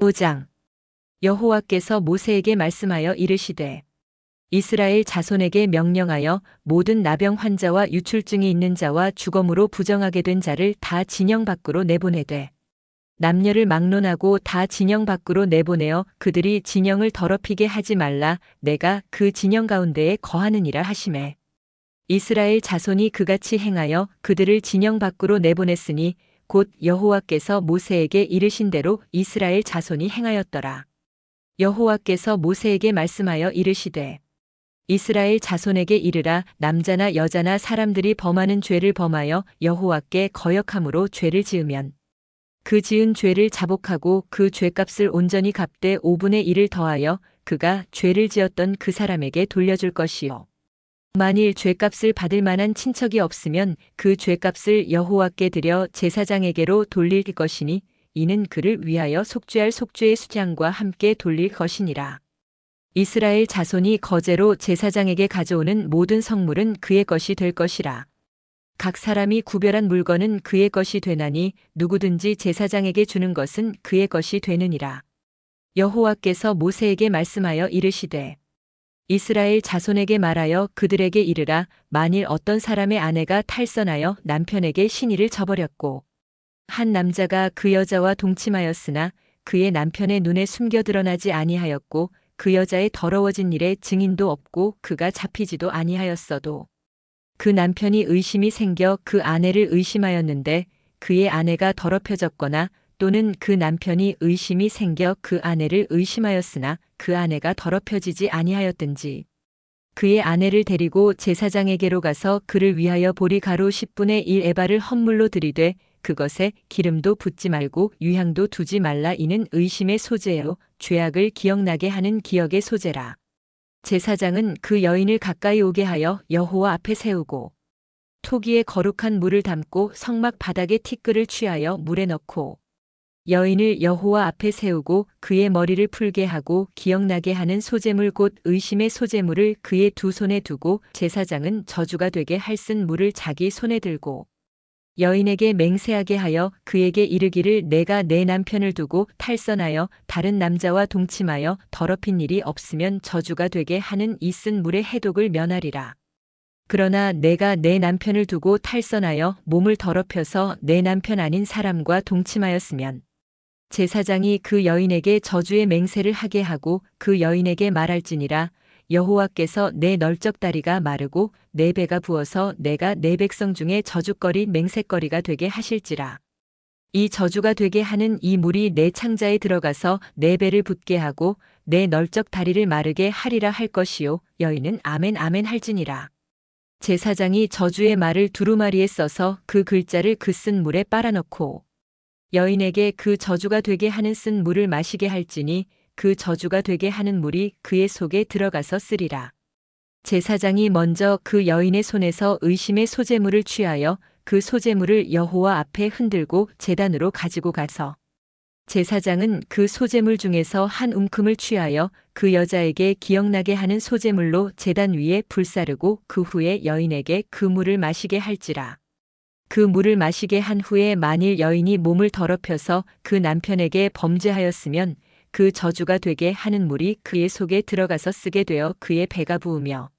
5장. 여호와께서 모세에게 말씀하여 이르시되 이스라엘 자손에게 명령하여 모든 나병 환자와 유출증이 있는 자와 주검으로 부정하게 된 자를 다 진영 밖으로 내보내되 남녀를 막론하고 다 진영 밖으로 내보내어 그들이 진영을 더럽히게 하지 말라. 내가 그 진영 가운데에 거하느니라 하시매 이스라엘 자손이 그같이 행하여 그들을 진영 밖으로 내보냈으니 곧 여호와께서 모세에게 이르신 대로 이스라엘 자손이 행하였더라. 여호와께서 모세에게 말씀하여 이르시되 이스라엘 자손에게 이르라. 남자나 여자나 사람들이 범하는 죄를 범하여 여호와께 거역함으로 죄를 지으면 그 지은 죄를 자복하고 그 죄값을 온전히 갚되 5분의 1을 더하여 그가 죄를 지었던 그 사람에게 돌려줄 것이요. 만일 죄값을 받을 만한 친척이 없으면 그 죄값을 여호와께 드려 제사장에게로 돌릴 것이니 이는 그를 위하여 속죄할 속죄의 수장과 함께 돌릴 것이니라. 이스라엘 자손이 거제로 제사장에게 가져오는 모든 성물은 그의 것이 될 것이라. 각 사람이 구별한 물건은 그의 것이 되나니 누구든지 제사장에게 주는 것은 그의 것이 되느니라. 여호와께서 모세에게 말씀하여 이르시되 이스라엘 자손에게 말하여 그들에게 이르라. 만일 어떤 사람의 아내가 탈선하여 남편에게 신의를 저버렸고 한 남자가 그 여자와 동침하였으나 그의 남편의 눈에 숨겨 드러나지 아니하였고 그 여자의 더러워진 일에 증인도 없고 그가 잡히지도 아니하였어도 그 남편이 의심이 생겨 그 아내를 의심하였는데 그의 아내가 더럽혀졌거나 또는 그 남편이 의심이 생겨 그 아내를 의심하였으나 그 아내가 더럽혀지지 아니하였든지 그의 아내를 데리고 제사장에게로 가서 그를 위하여 보리 가루 10분의 1 에바를 헌물로 드리되 그것에 기름도 붓지 말고 유향도 두지 말라. 이는 의심의 소재요 죄악을 기억나게 하는 기억의 소재라. 제사장은 그 여인을 가까이 오게 하여 여호와 앞에 세우고 토기에 거룩한 물을 담고 성막 바닥에 티끌을 취하여 물에 넣고 여인을 여호와 앞에 세우고 그의 머리를 풀게 하고 기억나게 하는 소재물 곧 의심의 소재물을 그의 두 손에 두고 제사장은 저주가 되게 할 쓴 물을 자기 손에 들고 여인에게 맹세하게 하여 그에게 이르기를 내가 내 남편을 두고 탈선하여 다른 남자와 동침하여 더럽힌 일이 없으면 저주가 되게 하는 이 쓴 물의 해독을 면하리라. 그러나 내가 내 남편을 두고 탈선하여 몸을 더럽혀서 내 남편 아닌 사람과 동침하였으면 제사장이 그 여인에게 저주의 맹세를 하게 하고 그 여인에게 말할지니라. 여호와께서 내 널쩍 다리가 마르고 내 배가 부어서 내가 내 백성 중에 저주거리 맹세거리가 되게 하실지라. 이 저주가 되게 하는 이 물이 내 창자에 들어가서 내 배를 붓게 하고 내 널쩍 다리를 마르게 하리라 할 것이요. 여인은 아멘 아멘 할지니라. 제사장이 저주의 말을 두루마리에 써서 그 글자를 그 쓴 물에 빨아넣고 여인에게 그 저주가 되게 하는 쓴 물을 마시게 할지니 그 저주가 되게 하는 물이 그의 속에 들어가서 쓰리라. 제사장이 먼저 그 여인의 손에서 의심의 소재물을 취하여 그 소재물을 여호와 앞에 흔들고 제단으로 가지고 가서 제사장은 그 소재물 중에서 한 움큼을 취하여 그 여자에게 기억나게 하는 소재물로 제단 위에 불사르고 그 후에 여인에게 그 물을 마시게 할지라. 그 물을 마시게 한 후에 만일 여인이 몸을 더럽혀서 그 남편에게 범죄하였으면 그 저주가 되게 하는 물이 그의 속에 들어가서 쓰게 되어 그의 배가 부으며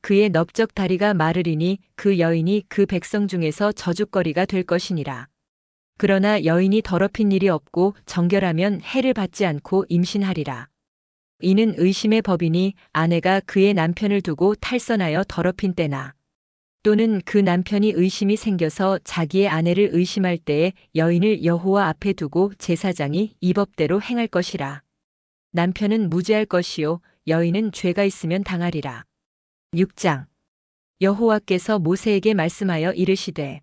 그의 넓적 다리가 마르리니 그 여인이 그 백성 중에서 저주거리가 될 것이니라. 그러나 여인이 더럽힌 일이 없고 정결하면 해를 받지 않고 임신하리라. 이는 의심의 법이니 아내가 그의 남편을 두고 탈선하여 더럽힌 때나 또는 그 남편이 의심이 생겨서 자기의 아내를 의심할 때에 여인을 여호와 앞에 두고 제사장이 이 법대로 행할 것이라. 남편은 무죄할 것이요 여인은 죄가 있으면 당하리라. 6장. 여호와께서 모세에게 말씀하여 이르시되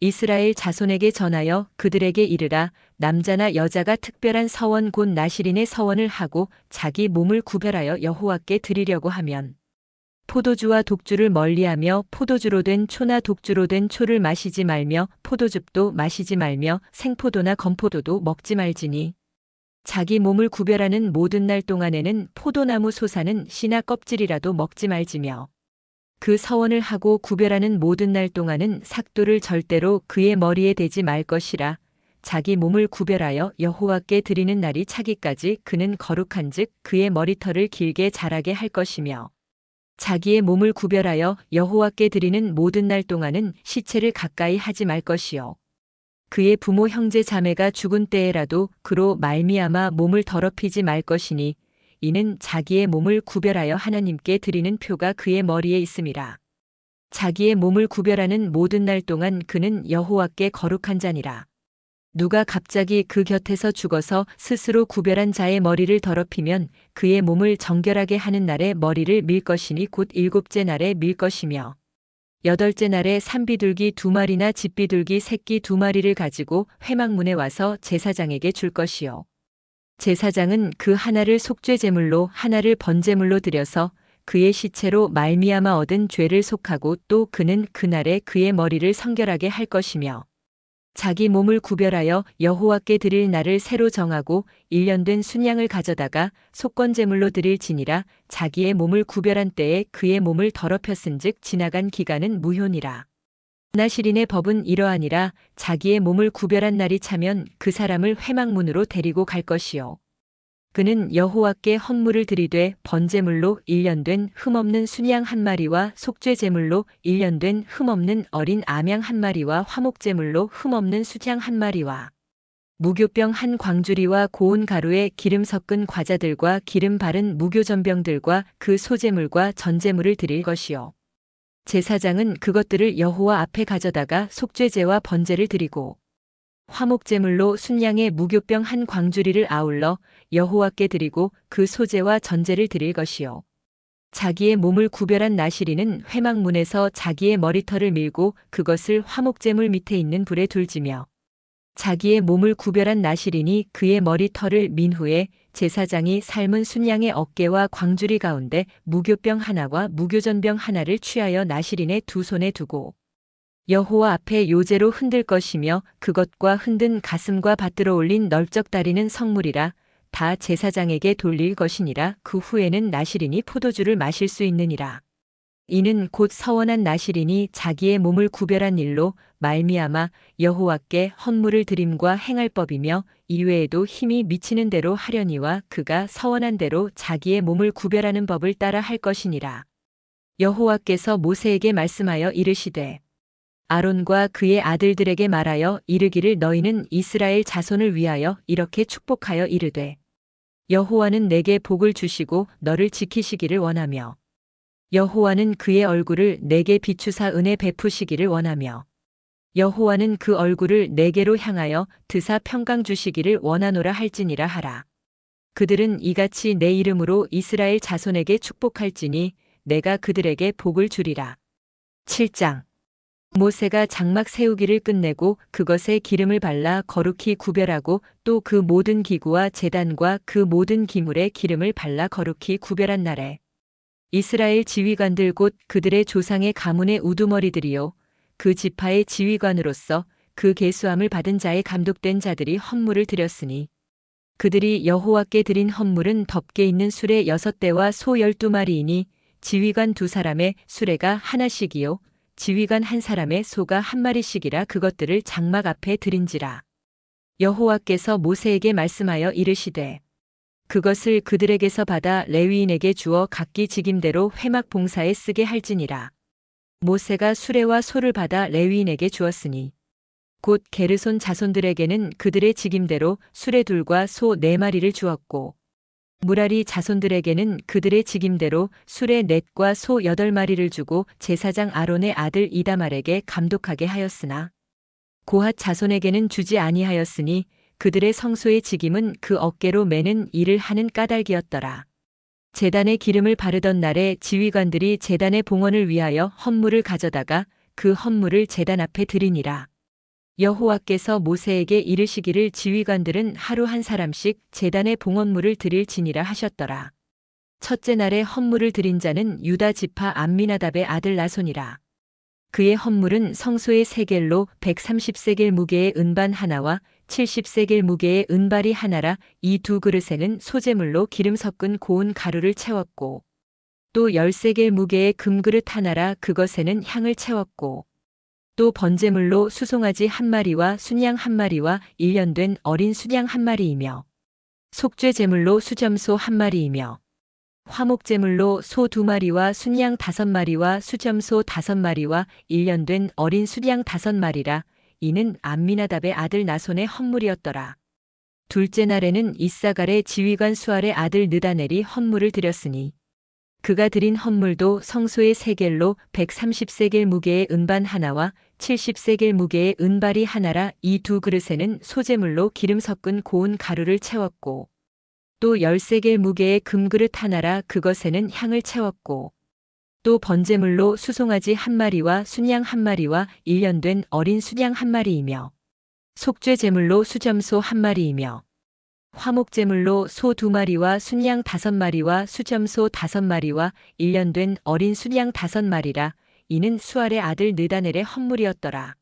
이스라엘 자손에게 전하여 그들에게 이르라. 남자나 여자가 특별한 서원 곧 나실인의 서원을 하고 자기 몸을 구별하여 여호와께 드리려고 하면 포도주와 독주를 멀리하며 포도주로 된 초나 독주로 된 초를 마시지 말며 포도즙도 마시지 말며 생포도나 건포도도 먹지 말지니 자기 몸을 구별하는 모든 날 동안에는 포도나무 솟아는 씨나 껍질이라도 먹지 말지며 그 서원을 하고 구별하는 모든 날 동안은 삭도를 절대로 그의 머리에 대지 말 것이라. 자기 몸을 구별하여 여호와께 드리는 날이 차기까지 그는 거룩한즉 그의 머리털을 길게 자라게 할 것이며 자기의 몸을 구별하여 여호와께 드리는 모든 날 동안은 시체를 가까이 하지 말 것이요 그의 부모 형제 자매가 죽은 때에라도 그로 말미암아 몸을 더럽히지 말 것이니 이는 자기의 몸을 구별하여 하나님께 드리는 표가 그의 머리에 있음이라. 자기의 몸을 구별하는 모든 날 동안 그는 여호와께 거룩한 자니라. 누가 갑자기 그 곁에서 죽어서 스스로 구별한 자의 머리를 더럽히면 그의 몸을 정결하게 하는 날에 머리를 밀 것이니 곧 일곱째 날에 밀 것이며 여덟째 날에 산비둘기 2마리나 집비둘기 새끼 2마리를 가지고 회막문에 와서 제사장에게 줄 것이요. 제사장은 그 하나를 속죄 제물로 하나를 번제물로 드려서 그의 시체로 말미암아 얻은 죄를 속하고 또 그는 그날에 그의 머리를 성결하게 할 것이며 자기 몸을 구별하여 여호와께 드릴 날을 새로 정하고 1년 된 순양을 가져다가 속건제물로 드릴지니라. 자기의 몸을 구별한 때에 그의 몸을 더럽혔은즉 지나간 기간은 무효니라. 나시린의 법은 이러하니라. 자기의 몸을 구별한 날이 차면 그 사람을 회막문으로 데리고 갈 것이요 그는 여호와께 헌물을 드리되 번제물로 1년 된 흠없는 순양 1마리와 속죄 제물로 1년 된 흠없는 어린 암양 1마리와 화목제물로 흠없는 수양 1마리와 무교병 1광주리와 고운 가루에 기름 섞은 과자들과 기름 바른 무교전병들과 그 소제물과 전제물을 드릴 것이요 제사장은 그것들을 여호와 앞에 가져다가 속죄제와 번제를 드리고 화목제물로 순양의 무교병 1광주리를 아울러 여호와께 드리고 그 소제와 전제를 드릴 것이요 자기의 몸을 구별한 나시린은 회막문에서 자기의 머리털을 밀고 그것을 화목제물 밑에 있는 불에 둘지며 자기의 몸을 구별한 나시린이 그의 머리털을 민 후에 제사장이 삶은 순양의 어깨와 광주리 가운데 무교병 하나와 무교전병 하나를 취하여 나시린의 두 손에 두고 여호와 앞에 요제로 흔들 것이며 그것과 흔든 가슴과 받들어 올린 널쩍 다리는 성물이라. 다 제사장에게 돌릴 것이니라. 그 후에는 나시린이 포도주를 마실 수 있느니라. 이는 곧 서원한 나시린이 자기의 몸을 구별한 일로 말미암아 여호와께 헌물을 드림과 행할 법이며 이외에도 힘이 미치는 대로 하려니와 그가 서원한 대로 자기의 몸을 구별하는 법을 따라 할 것이니라. 여호와께서 모세에게 말씀하여 이르시되 아론과 그의 아들들에게 말하여 이르기를 너희는 이스라엘 자손을 위하여 이렇게 축복하여 이르되 여호와는 내게 복을 주시고 너를 지키시기를 원하며 여호와는 그의 얼굴을 내게 비추사 은혜 베푸시기를 원하며 여호와는 그 얼굴을 내게로 향하여 드사 평강 주시기를 원하노라 할지니라 하라. 그들은 이같이 내 이름으로 이스라엘 자손에게 축복할지니 내가 그들에게 복을 주리라. 7장 모세가 장막 세우기를 끝내고 그것에 기름을 발라 거룩히 구별하고 또 그 모든 기구와 제단과 그 모든 기물에 기름을 발라 거룩히 구별한 날에 이스라엘 지휘관들 곧 그들의 조상의 가문의 우두머리들이요 그 지파의 지휘관으로서 그 계수함을 받은 자의 감독된 자들이 헌물을 드렸으니 그들이 여호와께 드린 헌물은 덮개 있는 수레 6대와 소 12마리이니 지휘관 2사람의 수레가 하나씩이요 지휘관 1사람의 소가 1마리씩이라 그것들을 장막 앞에 드린지라. 여호와께서 모세에게 말씀하여 이르시되 그것을 그들에게서 받아 레위인에게 주어 각기 직임대로 회막 봉사에 쓰게 할지니라. 모세가 수레와 소를 받아 레위인에게 주었으니 곧 게르손 자손들에게는 그들의 직임대로 수레 2과 소 4마리를 주었고 무라리 자손들에게는 그들의 직임대로 수레 4과 소 8마리를 주고 제사장 아론의 아들 이다말에게 감독하게 하였으나 고핫 자손에게는 주지 아니하였으니 그들의 성소의 직임은 그 어깨로 매는 일을 하는 까닭이었더라. 제단에 기름을 바르던 날에 지휘관들이 제단의 봉헌을 위하여 헌물을 가져다가 그 헌물을 제단 앞에 드리니라. 여호와께서 모세에게 이르시기를 지휘관들은 하루 1사람씩 제단의 봉헌물을 드릴지니라 하셨더라. 첫째 날에 헌물을 드린 자는 유다 지파 암미나답의 아들 나손이라. 그의 헌물은 성소의 세겔로 130세겔 무게의 은반 하나와 70세겔 무게의 은발이 하나라. 이 2그릇에는 소제물로 기름 섞은 고운 가루를 채웠고 또 10세겔 무게의 금그릇 하나라. 그것에는 향을 채웠고 또 번제물로 수송아지 한 마리와 순양 한 마리와 일년된 어린 수양 한 마리이며 속죄 제물로 수점소 한 마리이며 화목 제물로 소 두 마리와 순양 다섯 마리와 수점소 다섯 마리와 일년된 어린 수양 다섯 마리라. 이는 암미나답의 아들 나손의 헌물이었더라. 둘째 날에는 이사갈의 지휘관 수알의 아들 느다넬이 헌물을 드렸으니 그가 드린 헌물도 성소의 세겔로 130세겔 무게의 은반 하나와 70세겔 무게의 은발이 하나라. 이 두 그릇에는 소제물로 기름 섞은 고운 가루를 채웠고 또 10세겔 무게의 금그릇 하나라. 그것에는 향을 채웠고 또 번제물로 수송아지 한 마리와 순양 한 마리와 일년된 어린 수양 한 마리이며 속죄 제물로 수점소 한 마리이며 화목 제물로 소 두 마리와 순양 다섯 마리와 수점소 다섯 마리와 일년된 어린 순양 다섯 마리라. 이는 수알의 아들 느다넬의 헌물이었더라.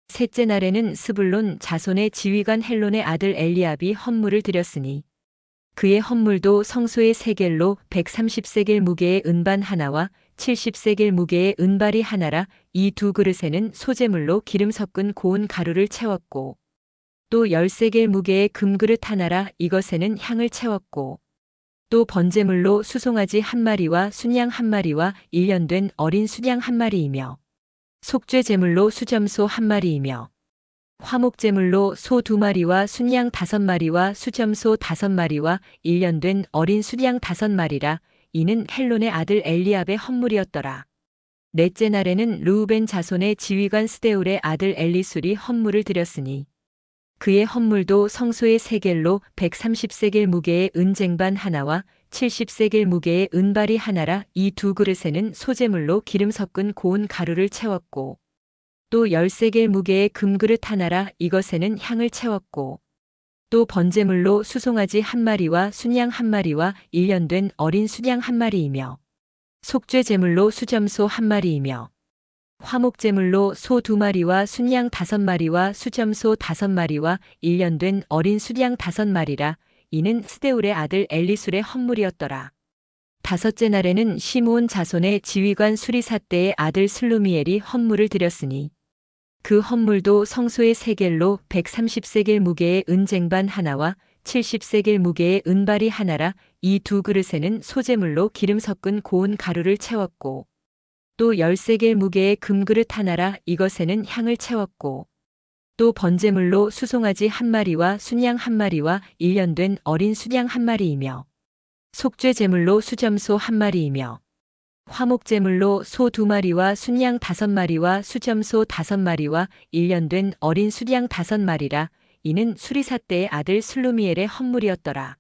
셋째 날에는 스불론 자손의 지휘관 헬론의 아들 엘리압이 헌물을 드렸으니 그의 헌물도 성소의 세겔로 130세겔 무게의 은반 하나와 70세겔 무게의 은발이 하나라. 이 두 그릇에는 소제물로 기름 섞은 고운 가루를 채웠고 또 10세겔 무게의 금그릇 하나라. 이것에는 향을 채웠고 또 번제물로 수송아지 한 마리와 순양 한 마리와 일년된 어린 수양 한 마리이며 속죄 제물로 수점소 한 마리이며 화목 제물로 소 두 마리와 순양 다섯 마리와 수점소 다섯 마리와 일년된 어린 수양 다섯 마리라. 이는 헬론의 아들 엘리압의 헌물이었더라. 넷째 날에는 르우벤 자손의 지휘관 스데울의 아들 엘리술이 헌물을 드렸으니 그의 헌물도 성소의 세겔로 130세겔 무게의 은쟁반 하나와 70세겔 무게의 은발이 하나라. 이 두 그릇에는 소제물로 기름 섞은 고운 가루를 채웠고 또 10세겔 무게의 금그릇 하나라. 이것에는 향을 채웠고 또 번제물로 수송아지 한 마리와 순양 한 마리와 일년된 어린 수양 한 마리이며 속죄 제물로 수점소 한 마리이며 화목 제물로 소 두 마리와 순양 다섯 마리와 수점소 다섯 마리와 일년된 어린 수양 다섯 마리라. 이는 스데울의 아들 엘리술의 헌물이었더라. 다섯째 날에는 시므온 자손의 지휘관 수리사대의 아들 슬루미엘이 헌물을 드렸으니 그 헌물도 성소의 세겔로 130세겔 무게의 은쟁반 하나와 70세겔 무게의 은발이 하나라. 이 두 그릇에는 소제물로 기름 섞은 고운 가루를 채웠고 또 10세겔 무게의 금그릇 하나라. 이것에는 향을 채웠고 또 번제물로 수송아지 한 마리와 순양 한 마리와 일년된 어린 수양 한 마리이며 속죄 제물로 수점소 한 마리이며 화목 제물로 소 두 마리와 순양 다섯 마리와 수점소 다섯 마리와 일년된 어린 수양 다섯 마리라. 이는 수리사대의 아들 슬루미엘의 헌물이었더라.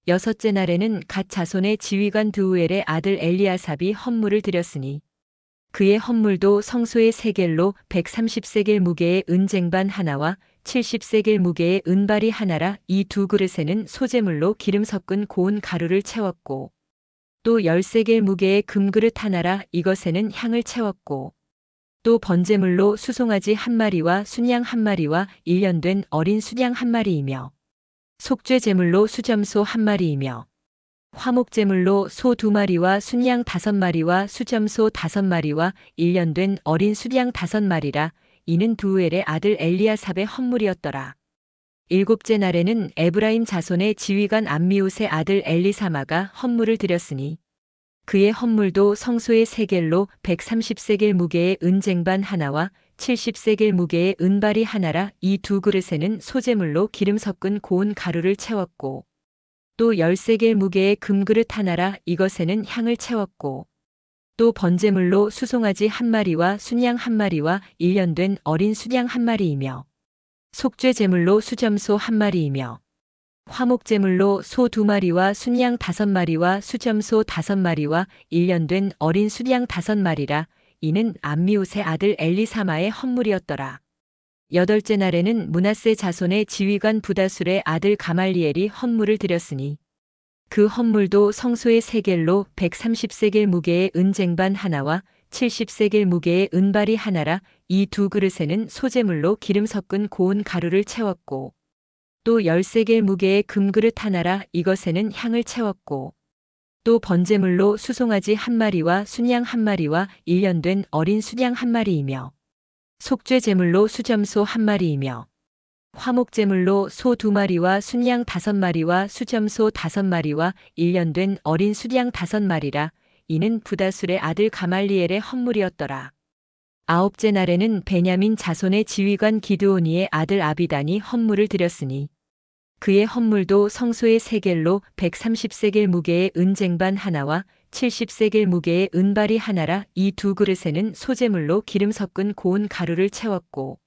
여섯째 날에는 갓 자손의 지휘관 드우엘의 아들 엘리아삽이 헌물을 드렸으니 그의 헌물도 성소의 세겔로 130세겔 무게의 은쟁반 하나와 70세겔 무게의 은발이 하나라. 이 두 그릇에는 소제물로 기름 섞은 고운 가루를 채웠고 또 10세겔 무게의 금그릇 하나라. 이것에는 향을 채웠고 또 번제물로 수송아지 한 마리와 순양 한 마리와 일년된 어린 수양 한 마리이며 속죄 제물로 수점소 한 마리이며 화목 제물로 소 두 마리와 순양 다섯 마리와 수점소 다섯 마리와 일년된 어린 수양 다섯 마리라. 이는 두우엘의 아들 엘리아삽의 헌물이었더라. 일곱째 날에는 에브라임 자손의 지휘관 암미옷의 아들 엘리사마가 헌물을 드렸으니 그의 헌물도 성소의 세겔로 130세겔 무게의 은쟁반 하나와 70세겔 무게의 은발이 하나라. 이 두 그릇에는 소제물로 기름 섞은 고운 가루를 채웠고 또 10세겔 무게의 금그릇 하나라. 이것에는 향을 채웠고 또 번제물로 수송아지 한 마리와 순양 한 마리와 일년된 어린 수양 한 마리이며 속죄 제물로 수점소 한 마리이며 화목 제물로 소 두 마리와 순양 다섯 마리와 수점소 다섯 마리와 일년된 어린 수양 다섯 마리라. 이는 암미옷의 아들 엘리사마의 헌물이었더라. 여덟째 날에는 므낫세 자손의 지휘관 부다술의 아들 가말리엘이 헌물을 드렸으니 그 헌물도 성소의 세겔로 130세겔 무게의 은쟁반 하나와 70세겔 무게의 은발이 하나라. 이 두 그릇에는 소제물로 기름 섞은 고운 가루를 채웠고 또 10세겔 무게의 금그릇 하나라. 이것에는 향을 채웠고 또 번제물로 수송아지 한 마리와 순양 한 마리와 일년된 어린 수양 한 마리이며 속죄 제물로 수점소 1마리이며 화목 제물로 소 2마리와 순양 5마리와 수점소 5마리와 1년 된 어린 수양 5마리라. 이는 부다술의 아들 가말리엘의 헌물이었더라. 아홉째 날에는 베냐민 자손의 지휘관 기드오니의 아들 아비단이 헌물을 드렸으니 그의 헌물도 성소의 세겔로 130세겔 무게의 은쟁반 하나와 70세겔 무게의 은발이 하나라. 이 두 그릇에는 소제물로 기름 섞은 고운 가루를 채웠고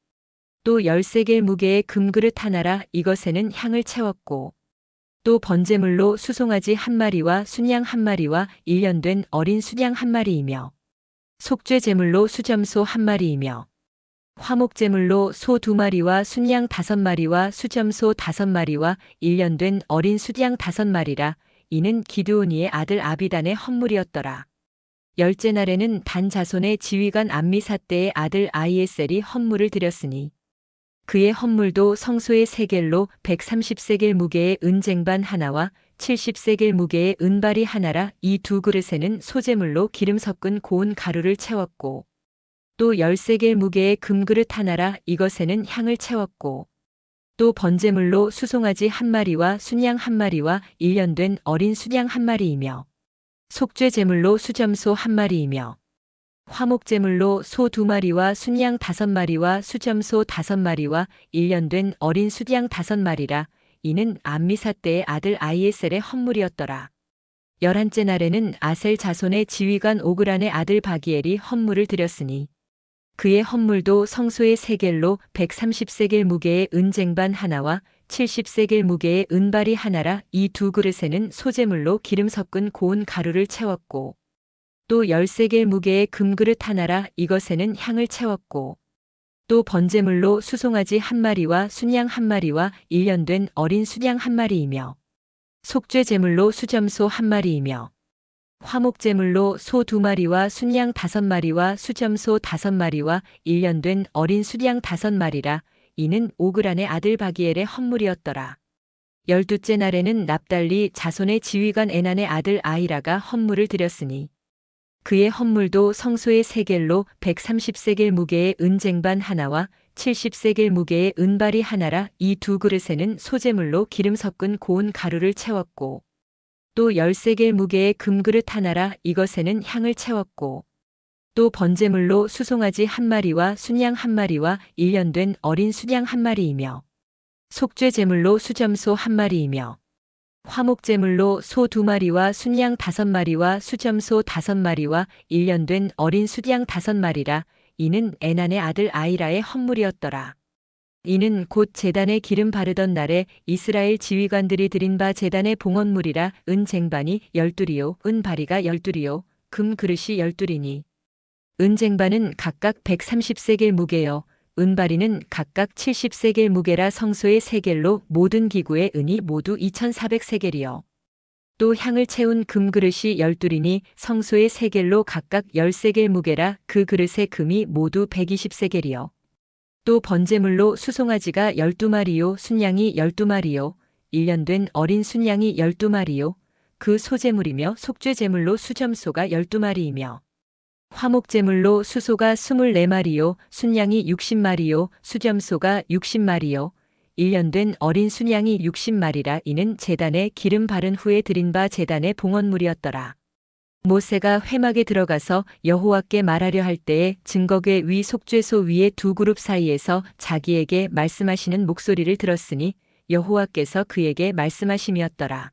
또 10세겔 무게의 금그릇 하나라. 이것에는 향을 채웠고 또 번제물로 수송아지 1마리와 순양 1마리와 1년 된 어린 수양 1마리이며 속죄 제물로 수점소 1마리이며 화목 제물로 소 2마리와 순양 5마리와 수점소 5마리와 1년 된 어린 수양 5마리라. 이는 기드오니의 아들 아비단의 헌물이었더라. 열째 날에는 단 자손의 지휘관 암미사대의 아들 아이에셀이 헌물을 드렸으니 그의 헌물도 성소의 세겔로 130세겔 무게의 은쟁반 하나와 70세겔 무게의 은발이 하나라. 이 두 그릇에는 소제물로 기름 섞은 고운 가루를 채웠고 또 10세겔 무게의 금그릇 하나라. 이것에는 향을 채웠고 또 번제물로 수송아지 1마리와 순양 1마리와 1년 된 어린 수양 1마리이며 속죄 제물로 수점소 1마리이며 화목 제물로 소 2마리와 순양 5마리와 수점소 5마리와 1년 된 어린 수양 5마리라. 이는 암미사대의 아들 아이에셀의 헌물이었더라. 11째 날에는 아셀 자손의 지휘관 오그란의 아들 바기엘이 헌물을 드렸으니 그의 헌물도 성소의 세겔로 130세겔 무게의 은쟁반 하나와 70세겔 무게의 은발이 하나라. 이 두 그릇에는 소제물로 기름 섞은 고운 가루를 채웠고 또 10세겔 무게의 금그릇 하나라. 이것에는 향을 채웠고 또 번제물로 수송아지 1마리와 순양 1마리와 1년 된 어린 수양 1마리이며 속죄 제물로 수점소 1마리이며 화목 제물로 소 2마리와 순양 5마리와 수점소 5마리와 1년 된 어린 수양 5마리라. 이는 오그란의 아들 바기엘의 헌물이었더라. 12째 날에는 납달리 자손의 지휘관 에난의 아들 아히라가 헌물을 드렸으니 그의 헌물도 성소의 세겔로 130세겔 무게의 은쟁반 하나와 70세겔 무게의 은발이 하나라. 이 두 그릇에는 소제물로 기름 섞은 고운 가루를 채웠고 또 10세겔 무게의 금그릇 하나라. 이것에는 향을 채웠고 또 번제물로 수송아지 1마리와 순양 1마리와 1년 된 어린 수양 1마리이며 속죄 제물로 수점소 1마리이며 화목 제물로 소 2마리와 순양 5마리와 수점소 5마리와 1년 된 어린 수양 5마리라. 이는 에난의 아들 아히라의 헌물이었더라. 이는 곧 제단에 기름 바르던 날에 이스라엘 지휘관들이 드린 바 제단의 봉헌물이라. 은쟁반이 12리요 은바리가 12리요 금그릇이 12리니 은쟁반은 각각 130세겔 무게요 은바리는 각각 70세겔 무게라. 성소의 세겔로 모든 기구의 은이 모두 2400세겔이요 또 향을 채운 금그릇이 12리니 성소의 세겔로 각각 10세겔 무게라. 그 그릇의 금이 모두 120세겔이요 또 번제물로 수송아지가 12마리요 순양이 12마리요 1년 된 어린 순양이 12마리요 그 소제물이며 속죄 제물로 수점소가 12마리이며 화목 제물로 수소가 24마리요 순양이 60마리요 수점소가 60마리요 1년 된 어린 순양이 60마리라. 이는 제단에 기름 바른 후에 드린 바 제단의 봉헌물이었더라. 모세가 회막에 들어가서 여호와께 말하려 할 때에 증거궤 위 속죄소 위의 두 그룹 사이에서 자기에게 말씀하시는 목소리를 들었으니 여호와께서 그에게 말씀하심이었더라.